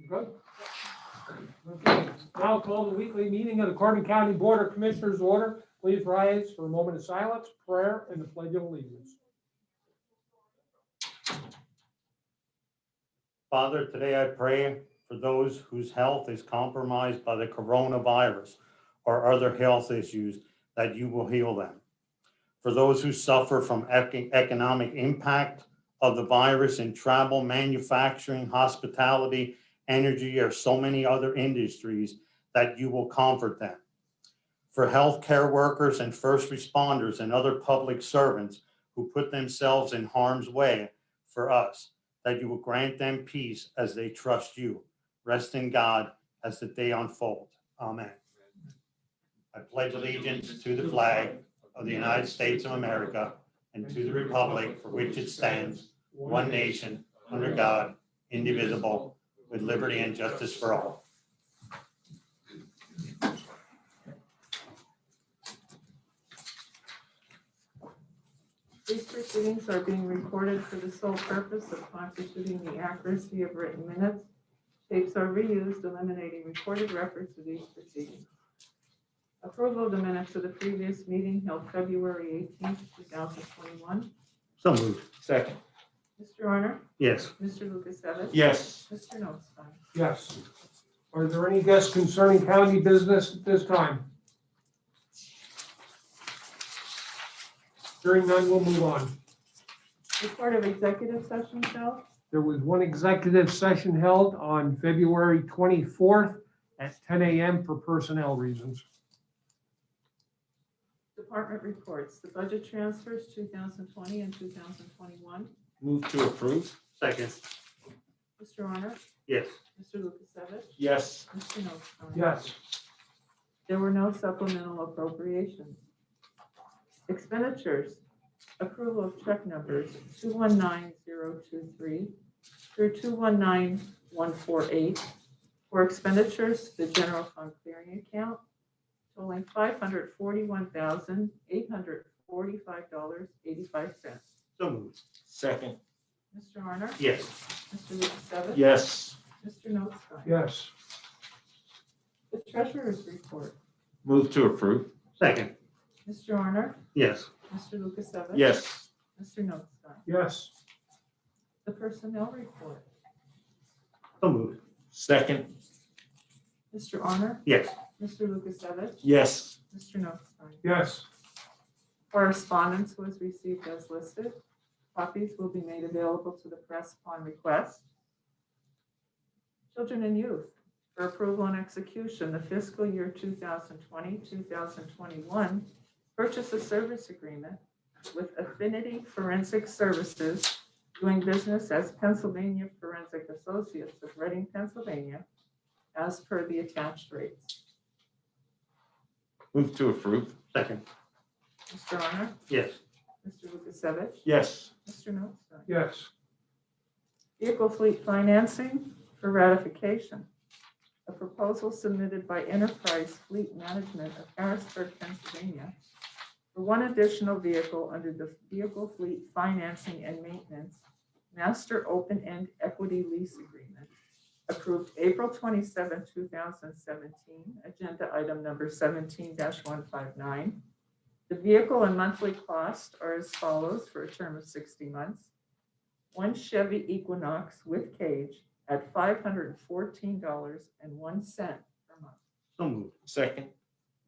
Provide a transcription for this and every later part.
Good. Okay, now call the weekly meeting of the Corbin County Board of Commissioners order. Please rise for a moment of silence, prayer, and the Pledge of Allegiance. Father, today I pray for those whose health is compromised by the coronavirus or other health issues, that you will heal them. For those who suffer from economic impact of the virus in travel, manufacturing, hospitality, energy, or so many other industries, that you will comfort them. For healthcare workers and first responders and other public servants who put themselves in harm's way for us, that you will grant them peace as they trust you. Rest in God as the day unfolds. Amen. I pledge allegiance to the flag of the United States of America and to the republic for which it stands, one nation, under God, indivisible, with liberty and justice for all. These proceedings are being recorded for the sole purpose of constituting the accuracy of written minutes. Tapes are reused, eliminating recorded records of these proceedings. Approval of the minutes of the previous meeting held February 18th, 2021. So moved. Second. Mr. Honor? Yes. Mr. Lukasevich? Yes. Mr. Notstein? Yes. Are there any guests concerning county business at this time? Hearing none, we'll move on. Report of executive session held. There was one executive session held on February 24th at 10 a.m. for personnel reasons. Department reports. The budget transfers 2020 and 2021. Move to approve. Second. Mr. Honor? Yes. Mr. Lukasevich? Yes. Mr. Notstein? Yes. There were no supplemental appropriations. Expenditures. Approval of check numbers 219023 through 219148 for expenditures to the general fund clearing account totaling $541,845.85. So moved. Second. Mr. Honor? Yes. Mr. Lukasevich? Yes. Mr. Notstein? Yes. The treasurer's report. Move to approve. Second. Mr. Honor? Yes. Mr. Lukasevich? Yes. Mr. Notstein? Yes. The personnel report. So moved. Second. Mr. Honor? Yes. Mr. Lukasevich? Yes. Mr. Notstein? Yes. Correspondence was received as listed. Copies will be made available to the press upon request. Children and youth, for approval and execution, the fiscal year 2020-2021 purchase of service agreement with Affinity Forensic Services, doing business as Pennsylvania Forensic Associates of Reading, Pennsylvania, as per the attached rates. Move to approve. Second. Mr. Honor? Yes. Mr. Lukasevich? Yes. Mr. Notstein? Yes. Vehicle fleet financing for ratification. A proposal submitted by Enterprise Fleet Management of Harrisburg, Pennsylvania, for one additional vehicle under the Vehicle Fleet Financing and Maintenance Master Open-End Equity Lease Agreement, approved April 27, 2017, agenda item number 17-159. The vehicle and monthly cost are as follows for a term of 60 months. One Chevy Equinox with cage at $514.01 per month. So moved. Second.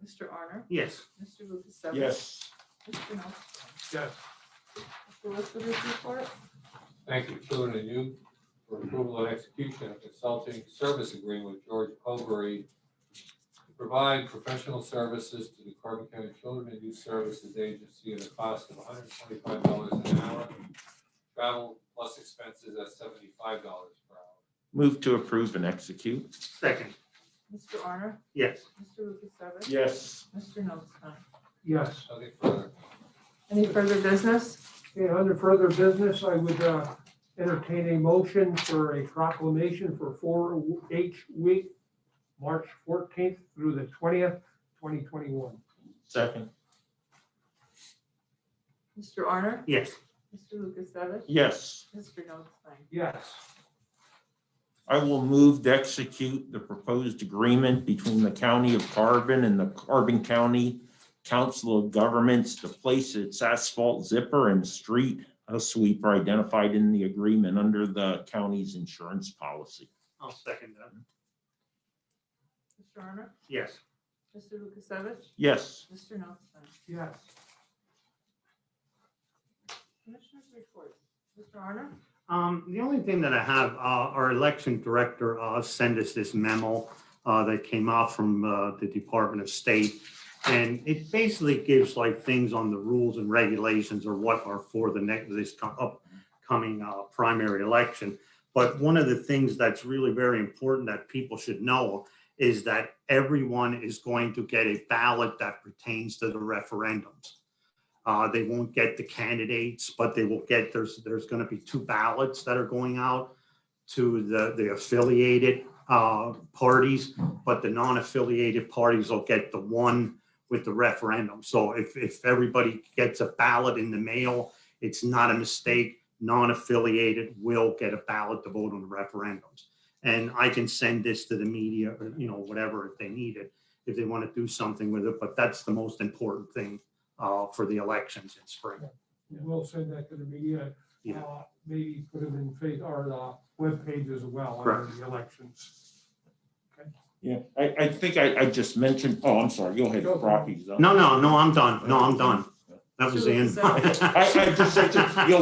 Mr. Arner? Yes. Mr. Lukasevich? Yes. Mr. Notstein? Yes. Mr. Solicitor's report? Thank you, Children and Youth, for approval and execution of consulting service agreement with George Cobury to provide professional services to the Corbin County Children and Youth Services Agency at a cost of $125 an hour. Travel plus expenses at $75 per hour. Move to approve and execute. Second. Mr. Arner? Yes. Mr. Lukasevich? Yes. Mr. Notstein? Yes. Nothing further. Any further business? Okay, under further business, I would entertain a motion for a proclamation for 4-H week, March 14th through the 20th, 2021. Second. Mr. Arner? Yes. Mr. Lukasevich? Yes. Mr. Notstein? Yes. I will move to execute the proposed agreement between the County of Carbon and the Carbon County Council of Governments to place its asphalt zipper and street sweeper identified in the agreement under the county's insurance policy. I'll second that. Mr. Honor? Yes. Mr. Lukasevich? Yes. Mr. Notstein? Yes. Commissioners report. Mr. Honor? The only thing that I have, our election director sent us this memo that came out from the Department of State. And it basically gives like things on the rules and regulations or what are for the upcoming primary election. But one of the things that's really very important that people should know is that everyone is going to get a ballot that pertains to the referendums. They won't get the candidates, but they will get, there's going to be 2 ballots that are going out to the affiliated parties, but the non-affiliated parties will get the one with the referendum. So if everybody gets a ballot in the mail, it's not a mistake. Non-affiliated will get a ballot to vote on the referendums. And I can send this to the media or, whatever, if they need it, if they want to do something with it. But that's the most important thing for the elections in spring. We'll send that to the media. Yeah. Maybe put them in our webpage as well under Correct. the elections. Yeah, I think I just mentioned, oh, I'm sorry, go ahead, Go. Rocky's up. No, I'm done. No, I'm done. That was the end. I just said,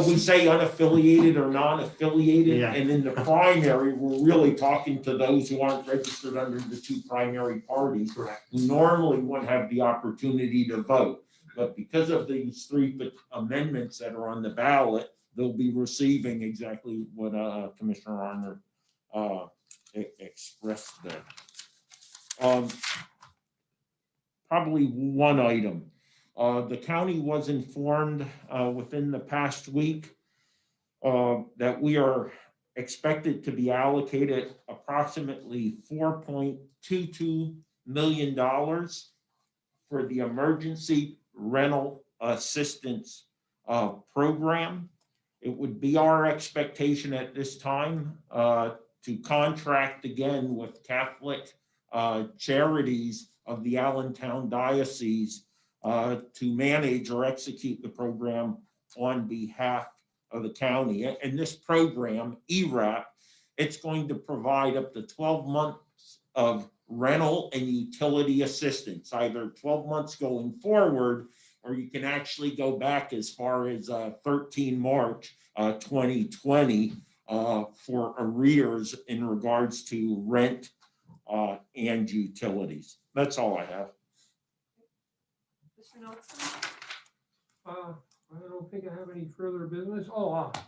we say unaffiliated or non-affiliated, Yeah. and in the primary, we're really talking to those who aren't registered under the 2 primary parties, Correct. who normally wouldn't have the opportunity to vote. But because of these 3 amendments that are on the ballot, they'll be receiving exactly what Commissioner Arner expressed there. Probably one item. The county was informed within the past week that we are expected to be allocated approximately $4.22 million for the emergency rental assistance program. It would be our expectation at this time to contract again with Catholic charities of the Allentown Diocese to manage or execute the program on behalf of the county. And this program, ERAP, it's going to provide up to 12 months of rental and utility assistance, either 12 months going forward, or you can actually go back as far as 13 March 2020 for arrears in regards to rent and utilities. That's all I have. Mr. Notstein? I don't think I have any further business.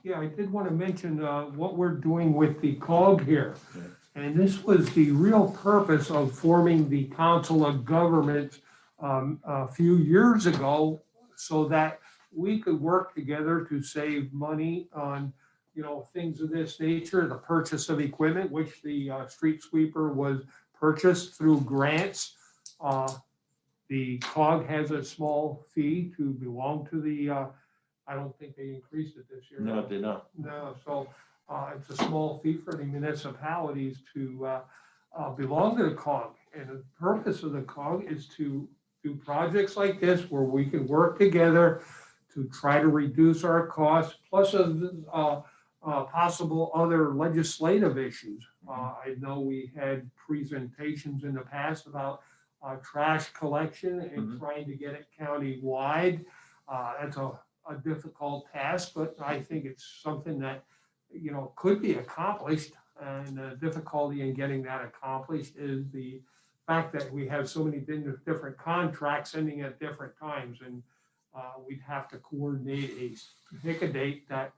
Yeah, I did want to mention what we're doing with the COG here. Yeah. And this was the real purpose of forming the Council of Governments a few years ago, so that we could work together to save money on, things of this nature, the purchase of equipment, which the street sweeper was purchased through grants. The COG has a small fee to belong to the, I don't think they increased it this year. No, they don't. No, so it's a small fee for the municipalities to belong to the COG. And the purpose of the COG is to do projects like this where we can work together to try to reduce our costs, plus possible other legislative issues. I know we had presentations in the past about trash collection and trying to get it county-wide. That's a difficult task, but I think it's something that, could be accomplished. And the difficulty in getting that accomplished is the fact that we have so many different contracts ending at different times. And we'd have to coordinate pick a date that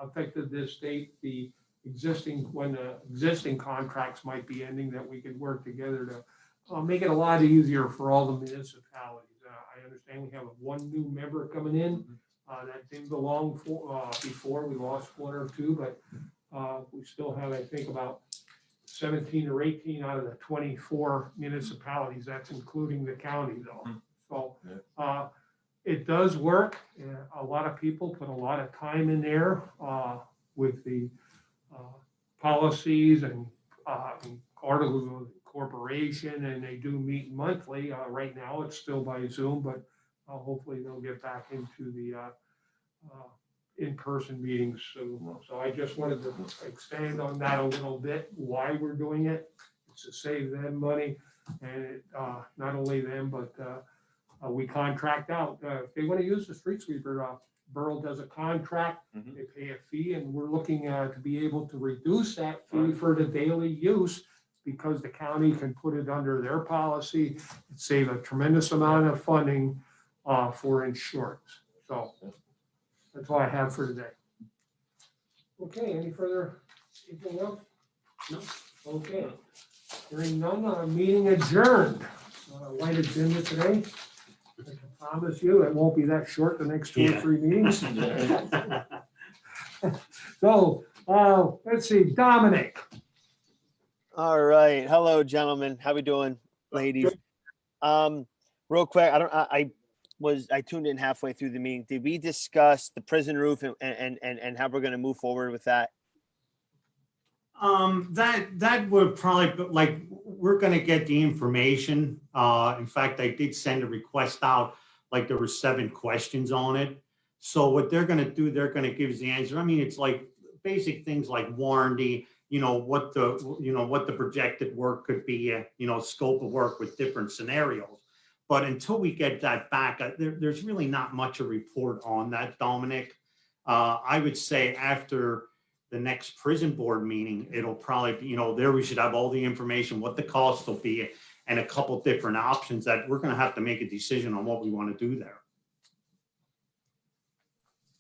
affected this date, when the existing contracts might be ending, that we could work together to make it a lot easier for all the municipalities. I understand we have one new member coming in that didn't belong before. We lost 1 or 2, but we still have, I think, about 17 or 18 out of the 24 municipalities. That's including the county, though. So It does work. A lot of people put a lot of time in there with the policies and articles of incorporation, and they do meet monthly. Right now, it's still by Zoom, but hopefully they'll get back into the in-person meetings soon. So I just wanted to expand on that a little bit, why we're doing it. It's to save them money, and not only them, but we contract out. If they want to use the street sweeper, Borough does a contract, Mhm. they pay a fee, and we're looking to be able to reduce that fee for the daily use because the county can put it under their policy and save a tremendous amount of funding for insurance. So that's all I have for today. Okay, any further, anything else? No. Okay. Hearing none, meeting adjourned. Light agenda today. I can promise you, it won't be that short the next 2 or Yeah. 3 meetings. So, let's see, Dominic. All right. Hello, gentlemen. How we doing, ladies? Real quick, I tuned in halfway through the meeting. Did we discuss the prison roof and how we're going to move forward with that? That would probably, like, we're gonna get the information. In fact, I did send a request out, like there were 7 questions on it. So what they're gonna do, they're gonna give us the answer. I mean, it's like basic things like warranty, what the projected work could be, scope of work with different scenarios. But until we get that back, there's really not much a report on that, Dominic. I would say after the next prison board meeting, it'll probably be, there we should have all the information, what the cost will be, and a couple different options that we're gonna have to make a decision on what we want to do there.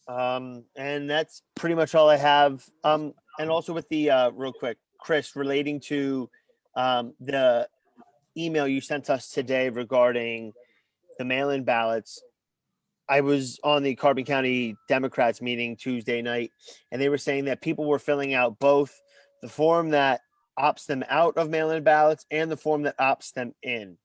And that's pretty much all I have. And also with the real quick, Chris, relating to the email you sent us today regarding the mail-in ballots. I was on the Carbon County Democrats meeting Tuesday night, and they were saying that people were filling out both the form that opts them out of mail-in ballots and the form that opts them in.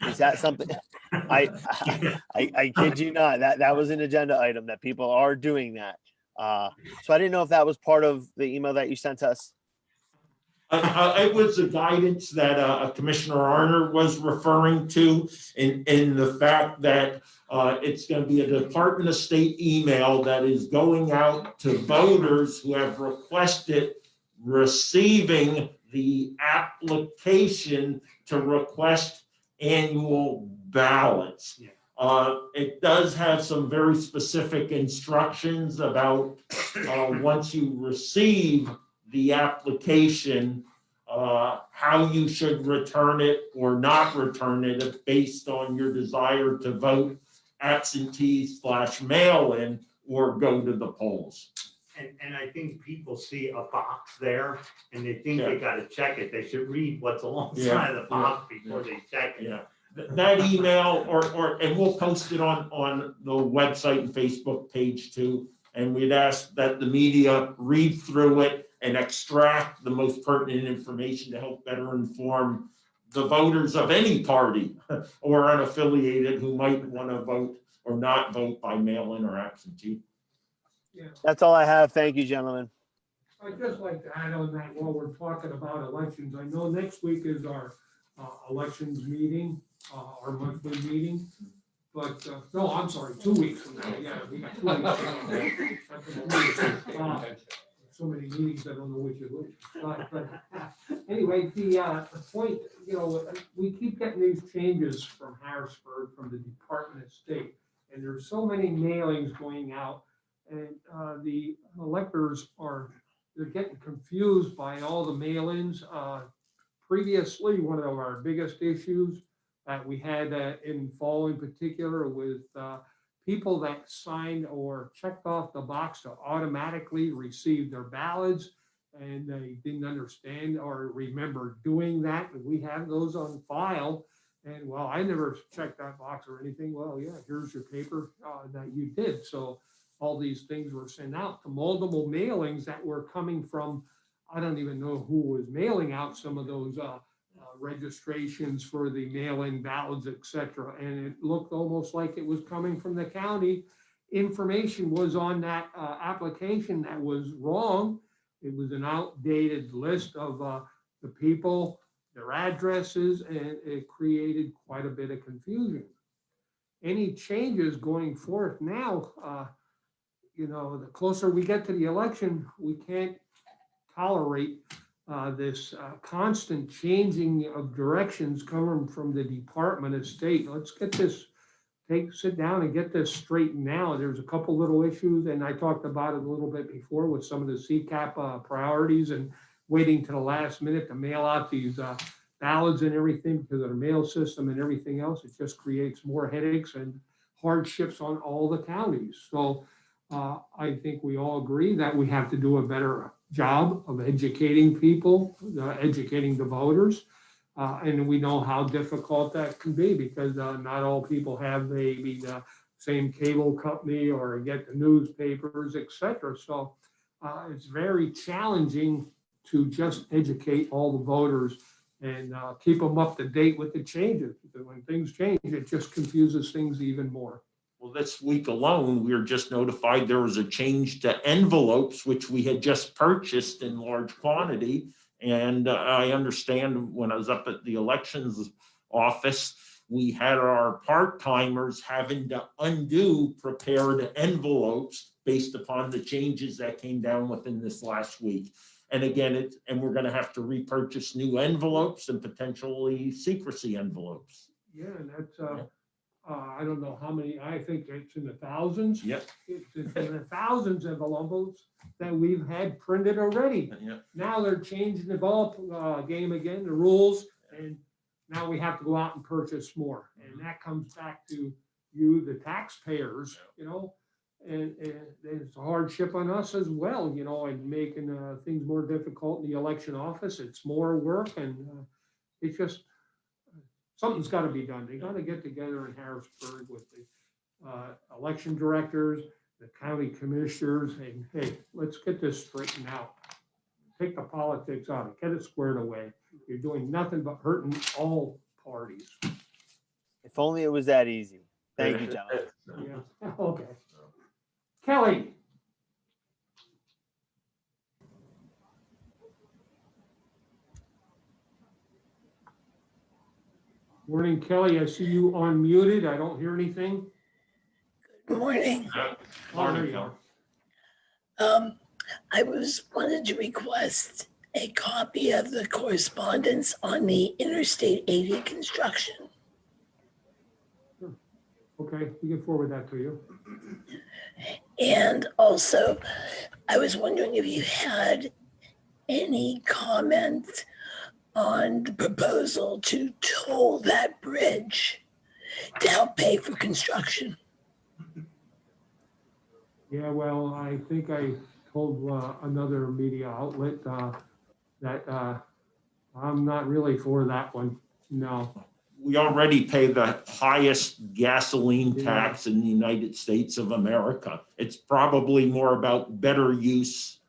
Is that something? I kid you not. That was an agenda item that people are doing that. So I didn't know if that was part of the email that you sent us. It was the guidance that Commissioner Arner was referring to in the fact that it's going to be a Department of State email that is going out to voters who have requested receiving the application to request annual ballots. Yeah. It does have some very specific instructions about once you receive the application, how you should return it or not return it based on your desire to vote absentee/mail-in or go to the polls. And I think people see a box there and they think they gotta check it. They should read what's alongside of the box before they check it. Yeah, that email and we'll post it on the website and Facebook page too. And we'd ask that the media read through it and extract the most pertinent information to help better inform the voters of any party or unaffiliated who might want to vote or not vote by mail-in or absentee. Yeah, That's all I have. Thank you, gentlemen. I'd just like to add on that while we're talking about elections. I know next week is our elections meeting, our monthly meeting. But, no, I'm sorry, 2 weeks from now. Yeah, we got 2 weeks. So many meetings, I don't know which is which. But anyway, the point, we keep getting these changes from Harrisburg, from the Department of State. And there's so many mailings going out. And the electors they're getting confused by all the mail-ins. Previously, one of our biggest issues that we had in fall in particular with people that signed or checked off the box to automatically receive their ballots, and they didn't understand or remember doing that. And we have those on file. And well, I never checked that box or anything. Well, yeah, here's your paper that you did. So all these things were sent out to multiple mailings that were coming from, I don't even know who was mailing out some of those registrations for the mail-in ballots, et cetera. And it looked almost like it was coming from the county. Information was on that application that was wrong. It was an outdated list of the people, their addresses, and it created quite a bit of confusion. Any changes going forth now, the closer we get to the election, we can't tolerate this constant changing of directions coming from the Department of State. Let's get this, sit down and get this straightened out. There's a couple little issues, and I talked about it a little bit before with some of the CCAP priorities and waiting to the last minute to mail out these ballots and everything because of the mail system and everything else. It just creates more headaches and hardships on all the counties. So I think we all agree that we have to do a better job of educating people, educating the voters. And we know how difficult that can be because not all people have maybe the same cable company or get the newspapers, et cetera. So it's very challenging to just educate all the voters and keep them up to date with the changes. Because when things change, it just confuses things even more. Well, this week alone, we were just notified there was a change to envelopes, which we had just purchased in large quantity. And I understand when I was up at the elections office, we had our part-timers having to undo prepared envelopes based upon the changes that came down within this last week. And again, we're going to have to repurchase new envelopes and potentially secrecy envelopes. Yeah, and that's, I don't know how many, I think it's in the thousands. Yep. It's in the thousands of envelopes that we've had printed already. Yep. Now they're changing the ball game again, the rules, and now we have to go out and purchase more. And that comes back to you, the taxpayers, and it's a hardship on us as well, and making things more difficult in the election office. It's more work, and it's just, something's got to be done. They got to get together in Harrisburg with the election directors, the county commissioners, and hey, let's get this straightened out. Take the politics out of it, get it squared away. You're doing nothing but hurting all parties. If only it was that easy. Thank you, gentlemen. Yeah, okay. Kelly. Morning, Kelly. I see you unmuted. I don't hear anything. Good morning. Oh, there you are. I wanted to request a copy of the correspondence on the Interstate 80 construction. Okay, we can forward that to you. And also, I was wondering if you had any comment on the proposal to toll that bridge to help pay for construction. Yeah, well, I think I told another media outlet that I'm not really for that one. No. We already pay the highest gasoline Yeah. tax in the United States of America. It's probably more about better use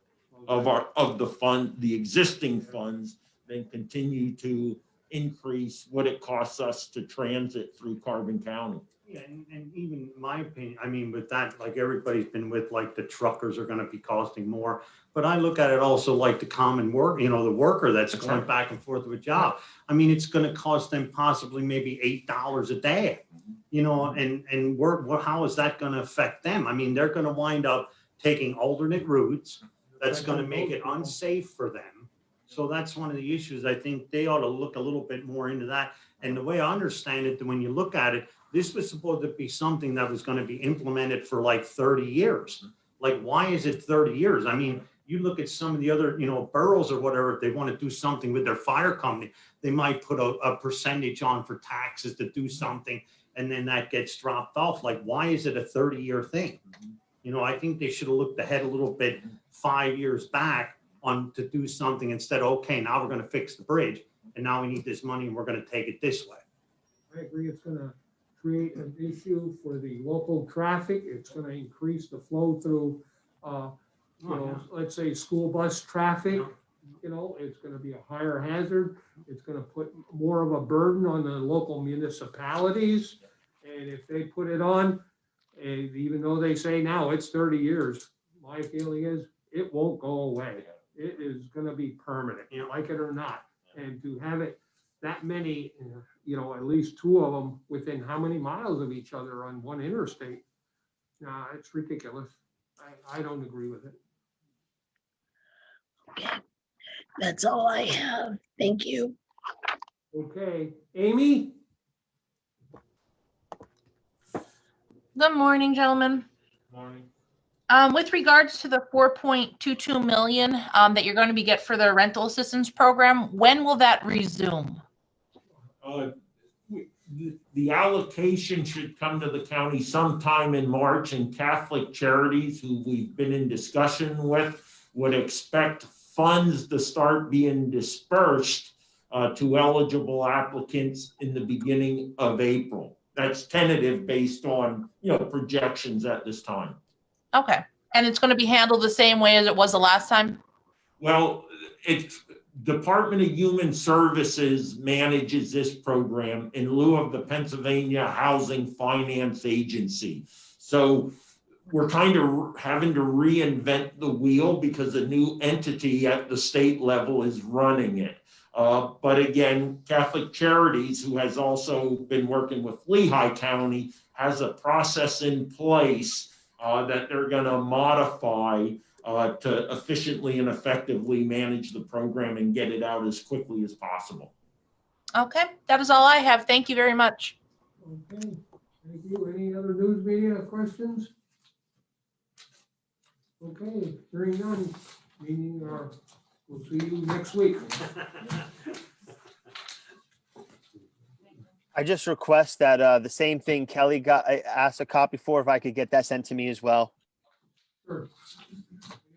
of the existing funds than continue to increase what it costs us to transit through Carbon County. Yeah, and even my opinion, I mean, with that, like everybody's been with, like the truckers are gonna be costing more. But I look at it also like the common work, the worker that's going back and forth with a job. I mean, it's gonna cost them possibly maybe $8 a day, and how is that gonna affect them? I mean, they're gonna wind up taking alternate routes. That's gonna make it unsafe for them. So that's one of the issues. I think they ought to look a little bit more into that. And the way I understand it, when you look at it, this was supposed to be something that was going to be implemented for like 30 years. Like, why is it 30 years? I mean, you look at some of the other, boroughs or whatever, if they want to do something with their fire company, they might put a percentage on for taxes to do something, and then that gets dropped off. Like, why is it a 30-year thing? I think they should have looked ahead a little bit 5 years back to do something instead of, okay, now we're going to fix the bridge, and now we need this money and we're going to take it this way. I agree. It's going to create an issue for the local traffic. It's going to increase the flow through, let's say school bus traffic. you know, it's gonna be a higher hazard. It's gonna put more of a burden on the local municipalities. And if they put it on, and even though they say now it's 30 years, my feeling is it won't go away. It is gonna be permanent, you like it or not. And to have it that many, you know, at least two of them within how many miles of each other on one interstate? Nah, it's ridiculous. I don't agree with it. Okay, that's all I have. Thank you. Okay, Amy? Good morning, gentlemen. Morning. With regards to the 4.22 million that you're going to be get for the rental assistance program, when will that resume? The allocation should come to the county sometime in March, and Catholic Charities, who we've been in discussion with, would expect funds to start being dispersed to eligible applicants in the beginning of April. That's tentative based on, projections at this time. Okay, and it's going to be handled the same way as it was the last time? Well, it's Department of Human Services manages this program in lieu of the Pennsylvania Housing Finance Agency. So we're kind of having to reinvent the wheel because a new entity at the state level is running it. But again, Catholic Charities, who has also been working with Lehigh County, has a process in place that they're going to modify to efficiently and effectively manage the program and get it out as quickly as possible. Okay, that is all I have. Thank you very much. Okay, thank you. Any other news media questions? Okay, hearing none, meeting, we'll see you next week. I just request that the same thing Kelly got, I asked a copy for, if I could get that sent to me as well. Sure.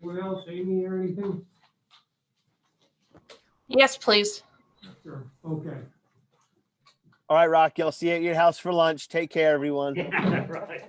Anyone else, Amy, or anything? Yes, please. Sure, okay. All right, Rocky, I'll see you at your house for lunch. Take care, everyone. Right.